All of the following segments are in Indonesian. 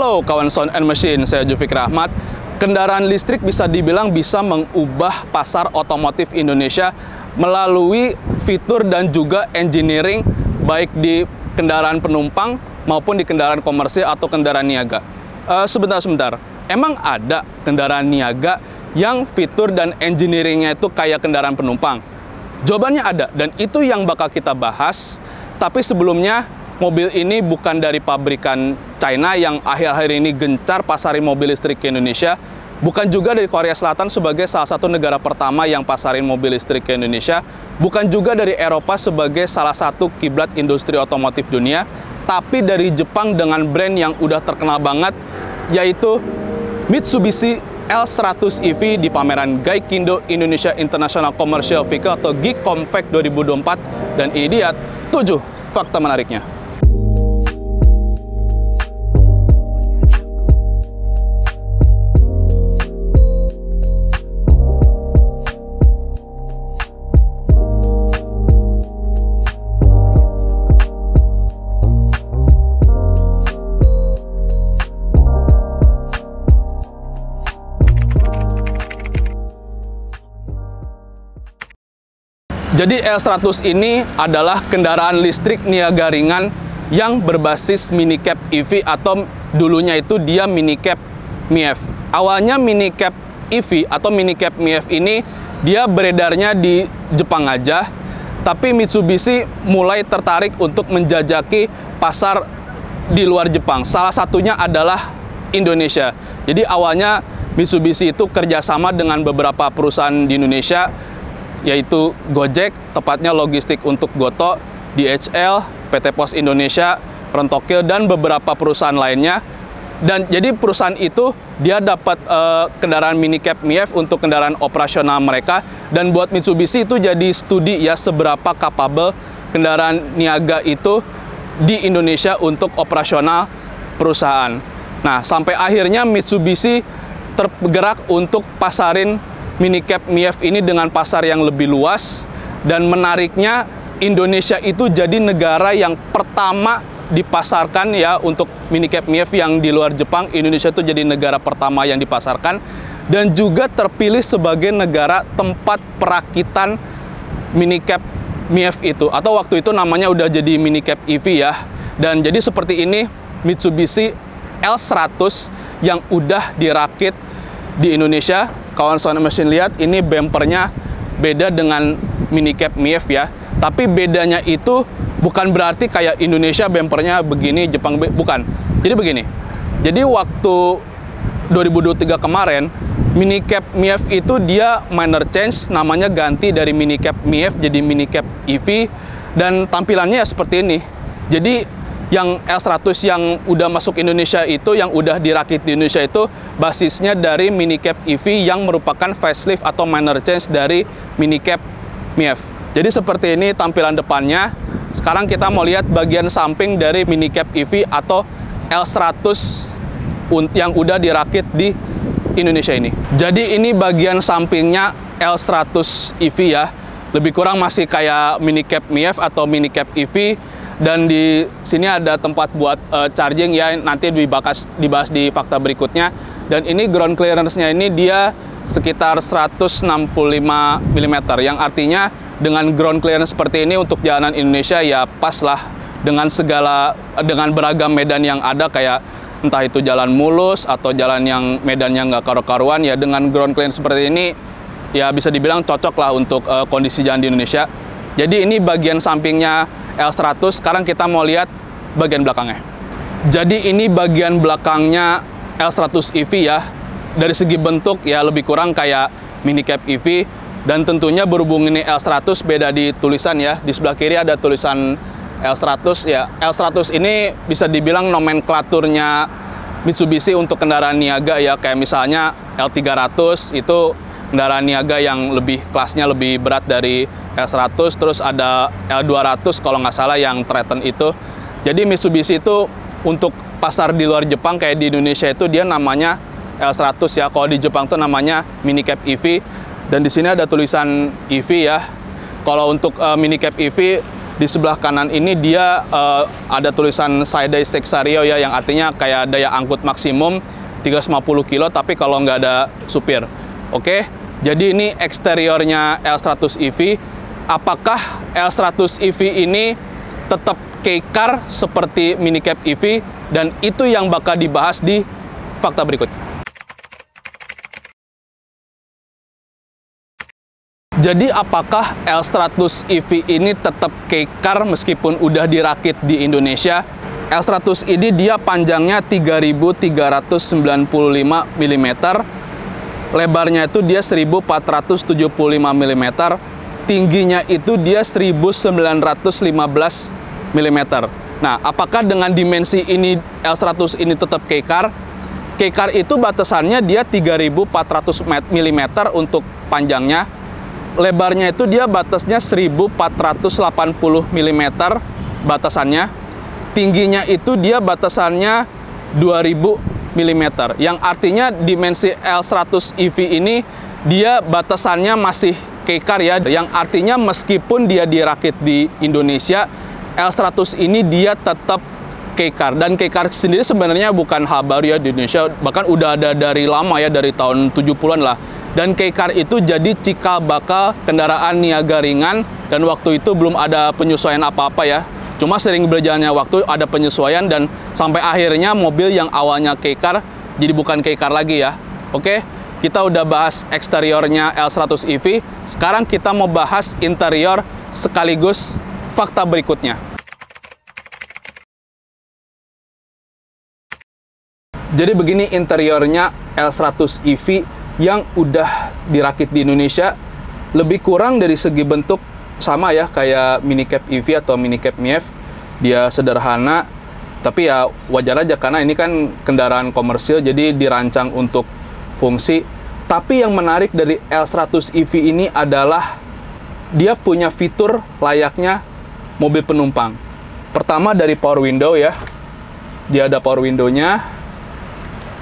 Halo kawan Sound and Machine, saya Jufikri Ahmad. Kendaraan listrik bisa dibilang bisa mengubah pasar otomotif Indonesia melalui fitur dan juga engineering baik di kendaraan penumpang maupun di kendaraan komersil atau kendaraan niaga. Sebentar. Emang ada kendaraan niaga yang fitur dan engineeringnya itu kayak kendaraan penumpang? Jawabannya ada, dan itu yang bakal kita bahas. Tapi sebelumnya, mobil ini bukan dari pabrikan China yang akhir-akhir ini gencar pasarin mobil listrik ke Indonesia. Bukan juga dari Korea Selatan sebagai salah satu negara pertama yang pasarin mobil listrik ke Indonesia. Bukan juga dari Eropa sebagai salah satu kiblat industri otomotif dunia. Tapi dari Jepang dengan brand yang udah terkenal banget, yaitu Mitsubishi L100 EV di pameran Gaikindo Indonesia International Commercial Vehicle atau GICOMVEC 2024. Dan ini dia 7 fakta menariknya. Jadi L100 ini adalah kendaraan listrik niaga ringan yang berbasis minicab EV atau dulunya itu dia minicab MiEV. Awalnya minicab EV atau minicab MiEV ini dia beredarnya di Jepang aja, tapi Mitsubishi mulai tertarik untuk menjajaki pasar di luar Jepang. Salah satunya adalah Indonesia. Jadi awalnya Mitsubishi itu kerjasama dengan beberapa perusahaan di Indonesia, yaitu Gojek, tepatnya logistik untuk Goto, DHL, PT Pos Indonesia, Rentokil, dan beberapa perusahaan lainnya. Dan jadi perusahaan itu dia dapat kendaraan minicab MiEV untuk kendaraan operasional mereka. Dan buat Mitsubishi itu jadi studi ya seberapa capable kendaraan niaga itu di Indonesia untuk operasional perusahaan. Nah, sampai akhirnya Mitsubishi tergerak untuk pasarin minicab MiEV ini dengan pasar yang lebih luas. Dan menariknya, Indonesia itu jadi negara yang pertama dipasarkan ya untuk minicab MiEV yang di luar Jepang. Indonesia itu jadi negara pertama yang dipasarkan dan juga terpilih sebagai negara tempat perakitan minicab MiEV itu, atau waktu itu namanya udah jadi minicab EV ya. Dan jadi seperti ini Mitsubishi L100 yang udah dirakit di Indonesia. Kawan Sound Machine lihat, ini bumpernya beda dengan minicab MiEV ya. Tapi bedanya itu bukan berarti kayak Indonesia bumpernya begini, Jepang bukan. Jadi begini. Jadi waktu 2023 kemarin, minicab MiEV itu dia minor change, namanya ganti dari minicab MiEV jadi minicab EV, dan tampilannya ya seperti ini. Jadi yang L100 yang udah masuk Indonesia itu, yang udah dirakit di Indonesia itu basisnya dari minicab EV yang merupakan facelift atau minor change dari minicab MiEV. Jadi seperti ini tampilan depannya. Sekarang kita mau lihat bagian samping dari minicab EV atau L100 yang udah dirakit di Indonesia ini. Jadi ini bagian sampingnya L100 EV ya. Lebih kurang masih kayak minicab MiEV atau minicab EV. Dan di sini ada tempat buat charging ya, nanti dibahas di fakta berikutnya. Dan ini ground clearance-nya ini dia sekitar 165 mm, yang artinya dengan ground clearance seperti ini untuk jalanan Indonesia ya pas lah dengan beragam medan yang ada, kayak entah itu jalan mulus atau jalan yang medannya nggak karu-karuan ya, dengan ground clearance seperti ini ya bisa dibilang cocok lah untuk kondisi jalan di Indonesia. Jadi ini bagian sampingnya L100. Sekarang kita mau lihat bagian belakangnya. Jadi ini bagian belakangnya L100 EV ya. Dari segi bentuk ya lebih kurang kayak minicab EV. Dan tentunya berhubung ini L100 beda di tulisan ya. Di sebelah kiri ada tulisan L100 ya. L100 ini bisa dibilang nomenklaturnya Mitsubishi untuk kendaraan niaga ya. Kayak misalnya L300 itu kendaraan niaga yang lebih kelasnya lebih berat dari L100, terus ada L200 kalau nggak salah yang Triton itu. Jadi Mitsubishi itu untuk pasar di luar Jepang kayak di Indonesia itu dia namanya L100 ya. Kalau di Jepang tuh namanya minicab EV. Dan di sini ada tulisan EV ya. Kalau untuk minicab EV Di sebelah kanan ini dia ada tulisan Saiday Sexario ya, yang artinya kayak daya angkut maksimum 350 kilo, tapi kalau nggak ada supir. Oke, jadi ini eksteriornya L100 EV. Apakah L100 EV ini tetap K-Car seperti minicab EV? Dan itu yang bakal dibahas di fakta berikut. Jadi apakah L100 EV ini tetap K-Car meskipun udah dirakit di Indonesia? L100 ini dia panjangnya 3.395 mm, lebarnya itu dia 1.475 mm, tingginya itu dia 1.915 mm. Nah, apakah dengan dimensi ini L100 ini tetap K-Car? K-Car itu batasannya dia 3.400 mm untuk panjangnya, lebarnya itu dia batasnya 1.480 mm batasannya, tingginya itu dia batasannya 2000 mm, yang artinya dimensi L100 EV ini dia batasannya masih K-Car ya, yang artinya meskipun dia dirakit di Indonesia, L100 ini dia tetap K-Car. Dan K-Car sendiri sebenarnya bukan hal baru ya di Indonesia, bahkan udah ada dari lama ya, dari tahun 70-an lah. Dan K-Car itu jadi cikal bakal kendaraan niaga ringan, dan waktu itu belum ada penyesuaian apa-apa ya. Cuma sering berjalannya waktu ada penyesuaian, dan sampai akhirnya mobil yang awalnya K-Car jadi bukan K-Car lagi ya. Oke, kita udah bahas eksteriornya L100 EV. Sekarang kita mau bahas interior sekaligus fakta berikutnya. Jadi begini interiornya L100 EV yang udah dirakit di Indonesia. Lebih kurang dari segi bentuk sama ya kayak minicab EV atau minicab MIEV. Dia sederhana, tapi ya wajar aja karena ini kan kendaraan komersil, jadi dirancang untuk fungsi. Tapi yang menarik dari L100 EV ini adalah dia punya fitur layaknya mobil penumpang. Pertama dari power window ya, dia ada power window-nya.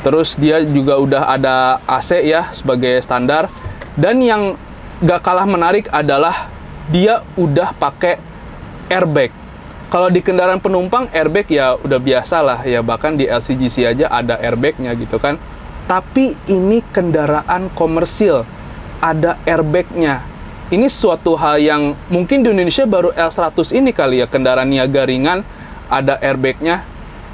Terus dia juga udah ada AC ya sebagai standar. Dan yang gak kalah menarik adalah dia udah pakai airbag. Kalau di kendaraan penumpang airbag ya udah biasa lah ya, bahkan di LCGC aja ada airbagnya gitu kan. Tapi ini kendaraan komersil ada airbagnya. Ini suatu hal yang mungkin di Indonesia baru L100 ini kali ya, kendaraan niaga ringan ada airbagnya.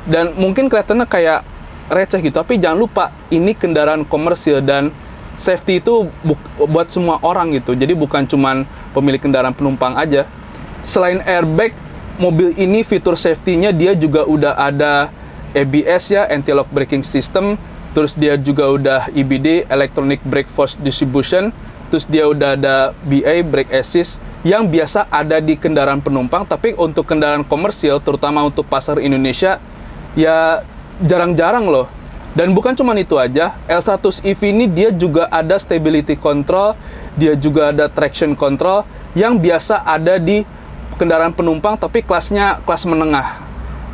Dan mungkin kelihatannya kayak receh gitu, tapi jangan lupa ini kendaraan komersil dan safety itu buat semua orang gitu. Jadi bukan cuman pemilik kendaraan penumpang aja. Selain airbag, mobil ini fitur safety-nya dia juga udah ada ABS ya, anti-lock braking system. Terus dia juga udah EBD, electronic brake force distribution. Terus dia udah ada BA, brake assist, yang biasa ada di kendaraan penumpang. Tapi untuk kendaraan komersil, terutama untuk pasar Indonesia, ya jarang-jarang loh. Dan bukan cuma itu aja, L100 EV ini dia juga ada stability control, dia juga ada traction control, yang biasa ada di kendaraan penumpang tapi kelasnya kelas menengah.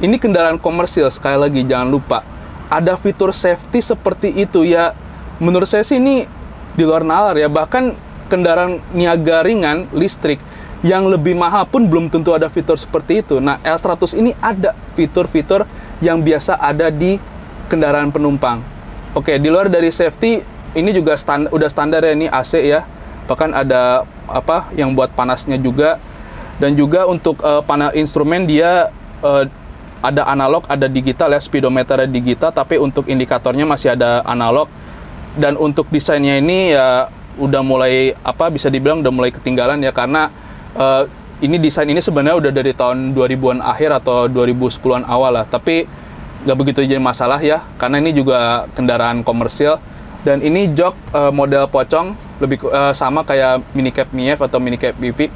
Ini kendaraan komersil, sekali lagi jangan lupa ada fitur safety seperti itu ya. Menurut saya sih ini di luar nalar ya. Bahkan kendaraan niaga ringan listrik yang lebih mahal pun belum tentu ada fitur seperti itu. Nah, L100 ini ada fitur-fitur yang biasa ada di kendaraan penumpang. Oke, di luar dari safety, ini juga udah standar ya, ini AC ya. Bahkan ada apa yang buat panasnya juga. Dan juga untuk panel instrumen dia ada analog, ada digital ya, speedometer digital, tapi untuk indikatornya masih ada analog. Dan untuk desainnya ini ya udah mulai apa bisa dibilang udah mulai ketinggalan ya, karena ini desain ini sebenarnya udah dari tahun 2000-an akhir atau 2010-an awal lah, tapi nggak begitu jadi masalah ya, karena ini juga kendaraan komersil. Dan ini jok model pocong, lebih sama kayak minicab MIEV atau minicab EV,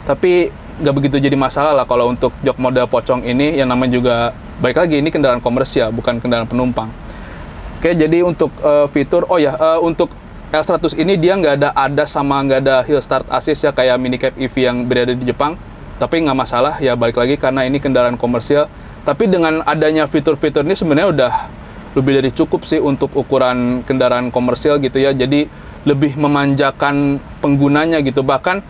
tapi nggak begitu jadi masalah lah kalau untuk jok model pocong ini, yang namanya juga baik lagi ini kendaraan komersial bukan kendaraan penumpang. Oke, jadi untuk fitur, oh ya untuk L100 ini dia nggak ada ADAS sama nggak ada hill start assist ya kayak minicab EV yang berada di Jepang, tapi nggak masalah ya, balik lagi karena ini kendaraan komersial. Tapi dengan adanya fitur-fitur ini sebenarnya udah lebih dari cukup sih untuk ukuran kendaraan komersial gitu ya. Jadi lebih memanjakan penggunanya gitu, bahkan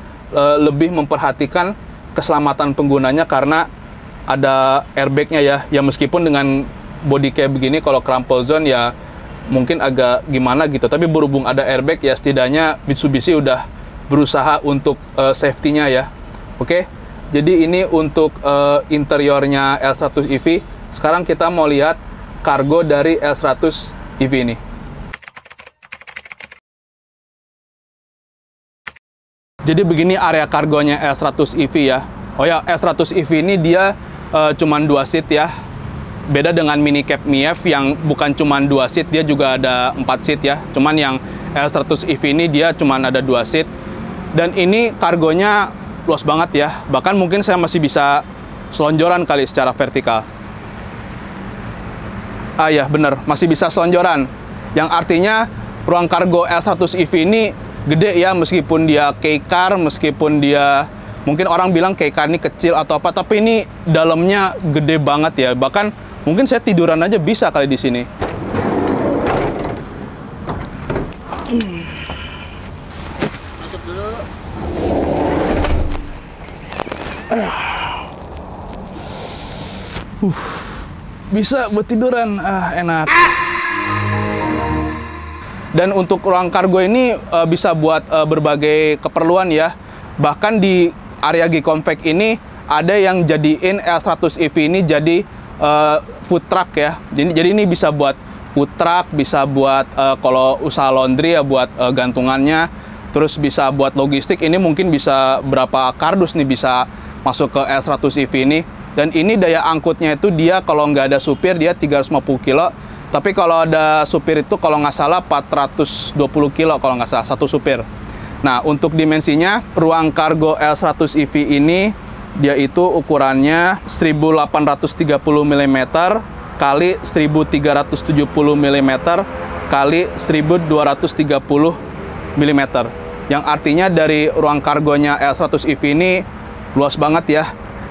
lebih memperhatikan keselamatan penggunanya karena ada airbagnya ya. Ya meskipun dengan body kayak begini, kalau crumple zone ya mungkin agak gimana gitu. Tapi berhubung ada airbag ya setidaknya Mitsubishi udah berusaha untuk safety-nya ya. Oke, jadi ini untuk interiornya L100 EV. Sekarang kita mau lihat kargo dari L100 EV ini. Jadi begini area kargonya L100 EV ya. Oh ya, L100 EV ini dia cuman 2 seat ya. Beda dengan mini cab MiEV yang bukan cuman 2 seat, dia juga ada 4 seat ya. Cuman yang L100 EV ini dia cuman ada 2 seat. Dan ini kargonya luas banget ya. Bahkan mungkin saya masih bisa selonjoran kali secara vertikal. Ah ya, bener, masih bisa selonjoran. Yang artinya ruang kargo L100 EV ini gede ya, meskipun dia K-car, meskipun dia mungkin orang bilang K-car ini kecil atau apa, tapi ini dalamnya gede banget ya. Bahkan mungkin saya tiduran aja bisa kali di sini. Tutup dulu. Bisa buat tiduran, enak. Dan untuk ruang kargo ini bisa buat berbagai keperluan ya. Bahkan di area G-Compact ini ada yang jadiin L100 EV ini jadi food truck ya. Jadi ini bisa buat food truck, bisa buat kalau usaha laundry ya buat gantungannya. Terus bisa buat logistik, ini mungkin bisa berapa kardus nih bisa masuk ke L100 EV ini. Dan ini daya angkutnya itu dia kalau nggak ada supir dia 350 kilo. Tapi kalau ada supir itu kalau nggak salah 420 kilo kalau nggak salah, satu supir. Nah, untuk dimensinya, ruang kargo L100 EV ini, dia itu ukurannya 1830 mm kali 1370 mm kali 1230 mm. Yang artinya dari ruang kargonya L100 EV ini luas banget ya.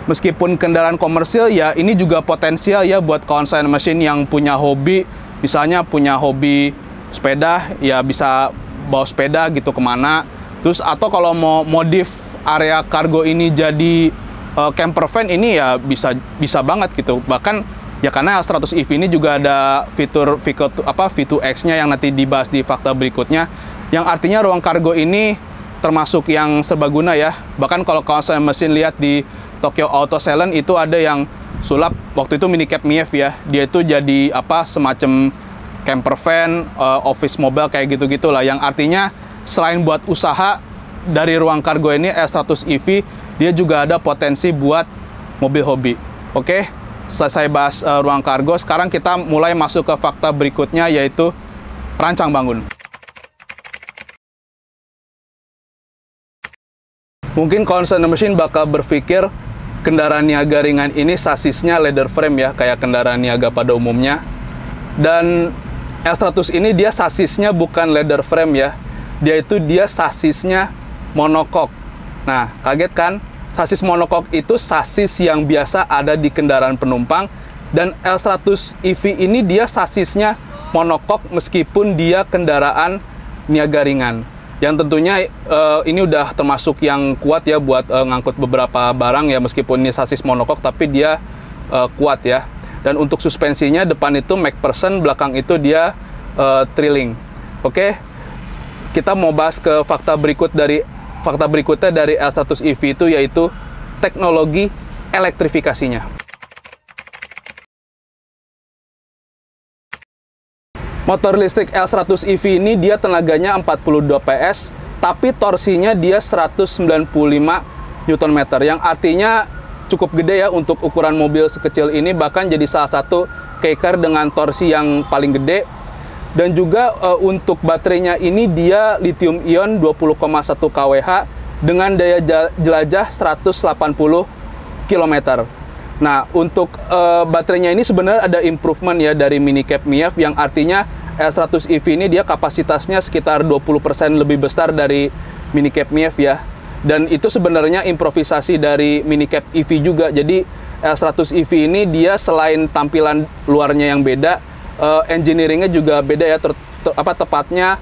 Meskipun kendaraan komersil ya ini juga potensial ya buat konsen mesin yang punya hobi, misalnya punya hobi sepeda ya bisa bawa sepeda gitu kemana. Terus atau kalau mau modif area kargo ini jadi camper van ini ya bisa banget gitu. Bahkan ya karena L100 EV ini juga ada fitur V2X-nya yang nanti dibahas di fakta berikutnya. Yang artinya ruang kargo ini termasuk yang serbaguna ya. Bahkan kalau konsen mesin lihat di Tokyo Auto Salon itu ada yang sulap waktu itu mini cab MiEV ya. Dia itu jadi semacam camper van, office mobile kayak gitu-gitulah. Yang artinya selain buat usaha dari ruang kargo ini L100 EV dia juga ada potensi buat mobil hobi. Oke, selesai bahas ruang kargo. Sekarang kita mulai masuk ke fakta berikutnya yaitu rancang bangun. Mungkin konsen mesin bakal berpikir kendaraan niaga ringan ini sasisnya leather frame ya, kayak kendaraan niaga pada umumnya. Dan L100 ini dia sasisnya bukan leather frame ya, dia sasisnya monokok. Nah, kaget kan? Sasis monokok itu sasis yang biasa ada di kendaraan penumpang, dan L100 EV ini dia sasisnya monokok meskipun dia kendaraan niaga ringan. Yang tentunya ini udah termasuk yang kuat ya buat ngangkut beberapa barang ya, meskipun ini sasis monokok tapi dia kuat ya. Dan untuk suspensinya depan itu MacPherson, belakang itu dia Trilling. Oke, kita mau bahas ke fakta berikutnya dari L100 EV itu yaitu teknologi elektrifikasinya. Motor listrik L100 EV ini dia tenaganya 42 PS, tapi torsinya dia 195 Nm, yang artinya cukup gede ya untuk ukuran mobil sekecil ini, bahkan jadi salah satu K-car dengan torsi yang paling gede. Dan juga untuk baterainya ini dia lithium ion 20,1 kWh dengan daya jelajah 180 km. Nah, untuk baterainya ini sebenarnya ada improvement ya dari mini cab MiEV, yang artinya L100 EV ini dia kapasitasnya sekitar 20% lebih besar dari mini cab MiEV ya. Dan itu sebenarnya improvisasi dari mini cab EV juga. Jadi L100 EV ini dia selain tampilan luarnya yang beda, engineeringnya juga beda ya. Tepatnya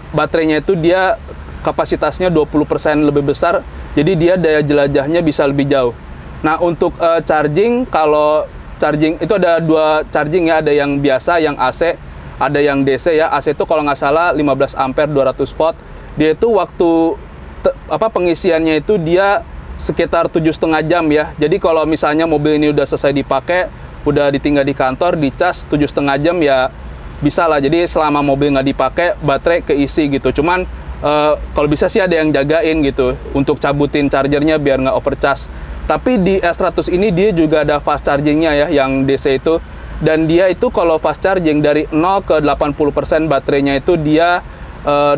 baterainya itu dia kapasitasnya 20% lebih besar. Jadi dia daya jelajahnya bisa lebih jauh. Nah, untuk charging, kalau charging itu ada dua charging ya, ada yang biasa, yang AC, ada yang DC ya. AC itu kalau nggak salah 15 ampere 200 watt. Dia itu waktu pengisiannya itu dia sekitar 7,5 jam ya. Jadi kalau misalnya mobil ini udah selesai dipakai, udah ditinggal di kantor, dicas 7,5 jam ya bisa lah. Jadi selama mobil nggak dipakai, baterai keisi gitu. Cuman kalau bisa sih ada yang jagain gitu untuk cabutin chargernya biar nggak overcharge. Tapi di S100 ini dia juga ada fast chargingnya ya, yang DC itu. Dan dia itu kalau fast charging dari 0 ke 80% baterainya itu dia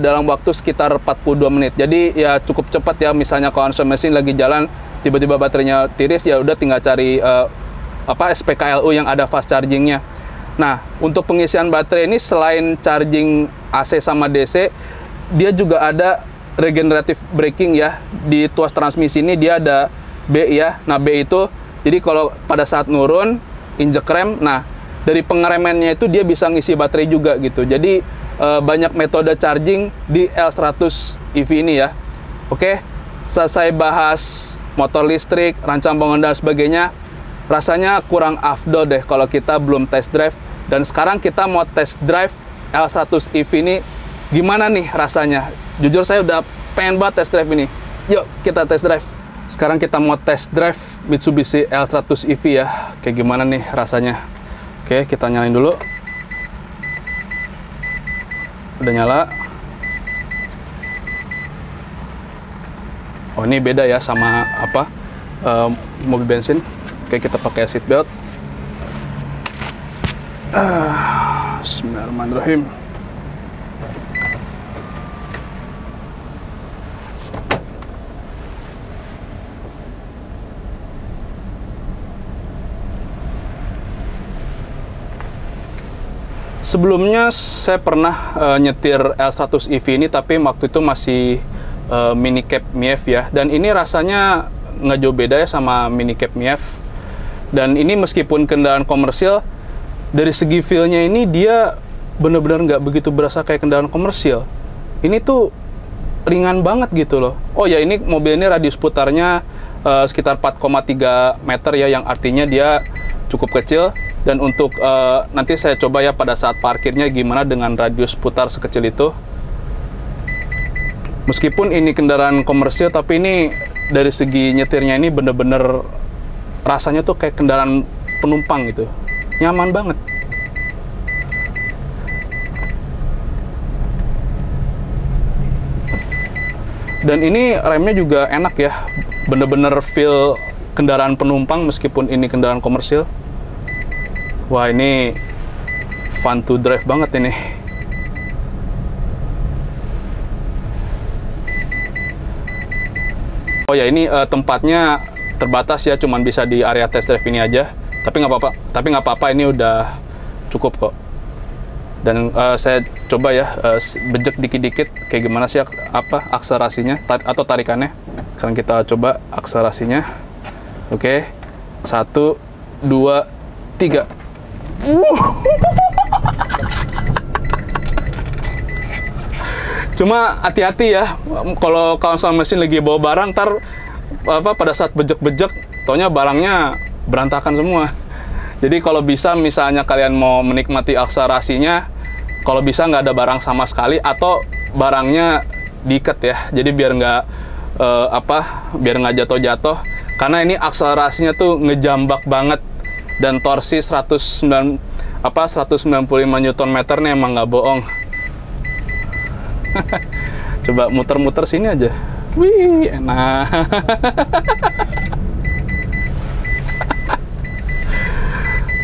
dalam waktu sekitar 42 menit. Jadi ya cukup cepat ya. Misalnya kalau mesin lagi jalan, tiba-tiba baterainya tiris, ya udah tinggal cari SPKLU yang ada fast chargingnya. Nah, untuk pengisian baterai ini selain charging AC sama DC, dia juga ada regenerative braking ya. Di tuas transmisi ini dia ada B ya. Nah, B itu jadi kalau pada saat nurun, injek rem, nah dari pengeremannya itu dia bisa ngisi baterai juga gitu. Jadi banyak metode charging di L100 EV ini ya. Oke, selesai bahas motor listrik, rancang bangun dan sebagainya. Rasanya kurang afdol deh kalau kita belum test drive. Dan sekarang kita mau test drive L100 EV ini. Gimana nih rasanya? Jujur saya udah pengen banget test drive ini. Yuk kita test drive. Sekarang kita mau test drive Mitsubishi L100 EV ya. Kayak gimana nih rasanya? Oke, kita nyalain dulu. Udah nyala. Oh, ini beda ya sama mobil bensin. Oke, kita pakai seat belt. Bismillahirrahmanirrahim. Sebelumnya saya pernah nyetir L100 EV ini, tapi waktu itu masih mini cab MIEV ya. Dan ini rasanya nggak jauh beda ya sama mini cab MIEV. Dan ini meskipun kendaraan komersial, dari segi feel-nya ini dia bener-bener nggak begitu berasa kayak kendaraan komersial. Ini tuh ringan banget gitu loh. Oh ya, ini mobil ini radius putarnya sekitar 4,3 meter ya, yang artinya dia cukup kecil. Dan untuk nanti saya coba ya pada saat parkirnya gimana dengan radius putar sekecil itu. Meskipun ini kendaraan komersial, tapi ini dari segi nyetirnya ini bener-bener rasanya tuh kayak kendaraan penumpang gitu. Nyaman banget. Dan ini remnya juga enak ya. Bener-bener feel kendaraan penumpang meskipun ini kendaraan komersial. Wah, ini fun to drive banget ini. Oh ya, ini tempatnya terbatas ya, cuman bisa di area test drive ini aja. Tapi nggak apa-apa, ini udah cukup kok. Dan saya coba ya bejek dikit-dikit kayak gimana sih akselerasinya atau tarikannya. Sekarang kita coba akselerasinya. Oke, 1, 2, 3. Cuma hati-hati ya, kalau mesin lagi bawa barang, ntar pada saat bejek-bejek, taunya barangnya berantakan semua. Jadi kalau bisa, misalnya kalian mau menikmati akselerasinya, kalau bisa nggak ada barang sama sekali atau barangnya diikat ya. Jadi biar nggak jatuh-jatuh. Karena ini akselerasinya tuh ngejambak banget. Dan torsi 195 Nm nih emang nggak bohong. Coba muter-muter sini aja. Wih, enak.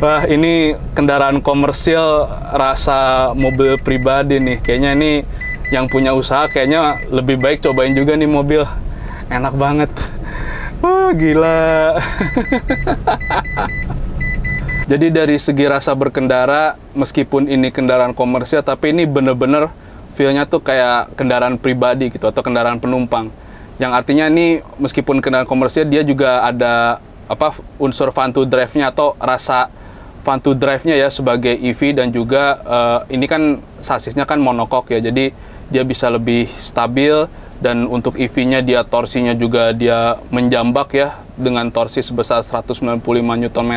Wah, ini kendaraan komersial rasa mobil pribadi nih. Kayaknya ini yang punya usaha kayaknya lebih baik cobain juga nih mobil. Enak banget. Wah, gila. Jadi dari segi rasa berkendara, meskipun ini kendaraan komersial, tapi ini bener-bener feel-nya tuh kayak kendaraan pribadi gitu, atau kendaraan penumpang. Yang artinya ini meskipun kendaraan komersial, dia juga ada unsur fun to drive-nya atau rasa fun to drive-nya ya sebagai EV. Dan juga ini kan sasisnya kan monocoque ya, jadi dia bisa lebih stabil Dan untuk EV-nya dia torsinya juga dia menjambak ya, dengan torsi sebesar 195 Nm,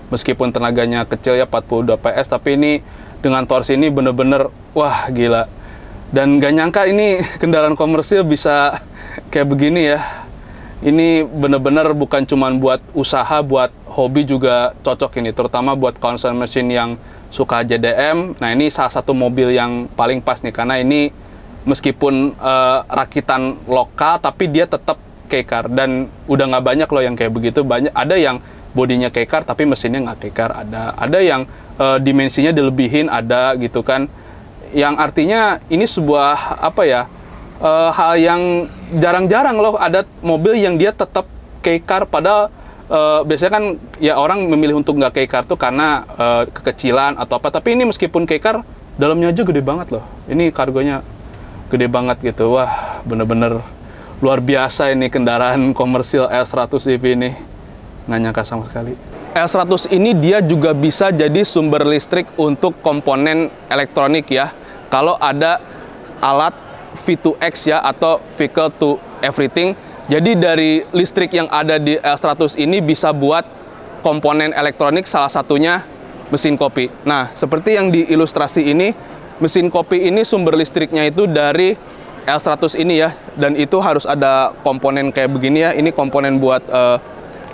meskipun tenaganya kecil ya 42 PS, tapi ini dengan torsi ini bener-bener wah gila. Dan gak nyangka ini kendaraan komersil bisa kayak begini ya. Ini bener-bener bukan cuma buat usaha, buat hobi juga cocok ini, terutama buat concern machine yang suka JDM. Nah ini salah satu mobil yang paling pas nih, karena ini meskipun rakitan lokal, tapi dia tetap K-car. Dan udah nggak banyak loh yang kayak begitu. Ada yang bodinya K-car, tapi mesinnya nggak K-car. Ada yang dimensinya dilebihin, ada gitu kan. Yang artinya ini sebuah hal yang jarang-jarang loh. Ada mobil yang dia tetap K-car, padahal biasanya kan ya orang memilih untuk nggak K-car tuh karena kekecilan atau apa. Tapi ini meskipun K-car, dalamnya aja gede banget loh. Ini kargonya gede banget gitu. Wah, bener-bener luar biasa ini kendaraan komersil L100 EV ini. Nggak nyangka sama sekali. L100 ini dia juga bisa jadi sumber listrik untuk komponen elektronik ya. Kalau ada alat V2X ya, atau Vehicle to Everything. Jadi dari listrik yang ada di L100 ini bisa buat komponen elektronik, salah satunya mesin kopi. Nah, seperti yang diilustrasi ini, mesin kopi ini sumber listriknya itu dari L100 ini ya, dan itu harus ada komponen kayak begini ya. Ini komponen buat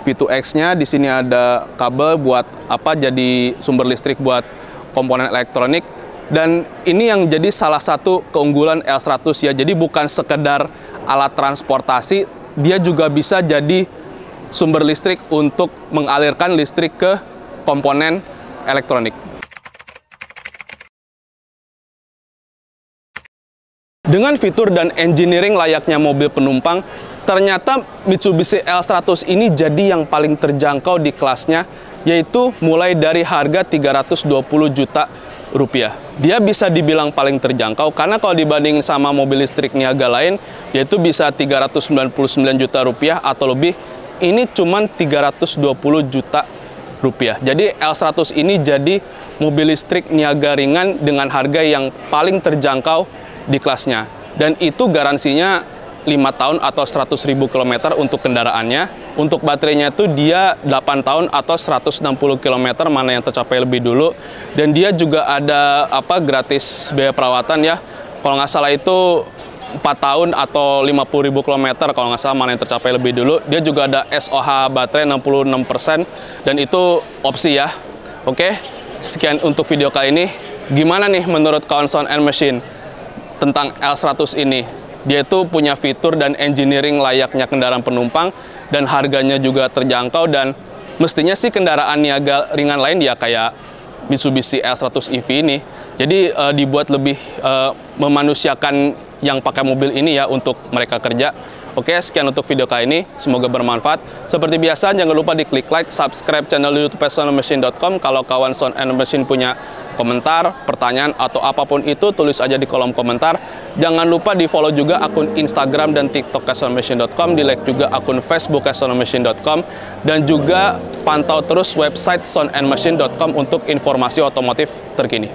V2X-nya, di sini ada kabel buat jadi sumber listrik buat komponen elektronik. Dan ini yang jadi salah satu keunggulan L100 ya. Jadi bukan sekedar alat transportasi, dia juga bisa jadi sumber listrik untuk mengalirkan listrik ke komponen elektronik. Dengan fitur dan engineering layaknya mobil penumpang, ternyata Mitsubishi L100 ini jadi yang paling terjangkau di kelasnya, yaitu mulai dari harga 320 juta rupiah. Dia bisa dibilang paling terjangkau karena kalau dibanding sama mobil listrik niaga lain, yaitu bisa 399 juta rupiah atau lebih, ini cuman 320 juta rupiah. Jadi L100 ini jadi mobil listrik niaga ringan dengan harga yang paling terjangkau di kelasnya. Dan itu garansinya 5 tahun atau 100.000 km untuk kendaraannya. Untuk baterainya itu dia 8 tahun atau 160 km, mana yang tercapai lebih dulu. Dan dia juga ada gratis biaya perawatan ya. Kalau nggak salah itu 4 tahun atau 50.000 km, kalau nggak salah, mana yang tercapai lebih dulu. Dia juga ada SOH baterai 66%, dan itu opsi ya. Oke, sekian untuk video kali ini. Gimana nih menurut kawan Sound and Machine tentang L100 ini? Dia itu punya fitur dan engineering layaknya kendaraan penumpang, dan harganya juga terjangkau, dan mestinya sih kendaraan niaga ringan lain ya kayak Mitsubishi L100 EV ini. Jadi dibuat lebih memanusiakan yang pakai mobil ini ya untuk mereka kerja. Oke, sekian untuk video kali ini. Semoga bermanfaat. Seperti biasa, jangan lupa diklik like, subscribe channel YouTube soundandmachine.com. Kalau kawan Sound and Machine punya komentar, pertanyaan, atau apapun itu, tulis aja di kolom komentar. Jangan lupa di-follow juga akun Instagram dan TikTok soundandmachine.com, di-like juga akun Facebook soundandmachine.com, dan juga pantau terus website soundandmachine.com untuk informasi otomotif terkini.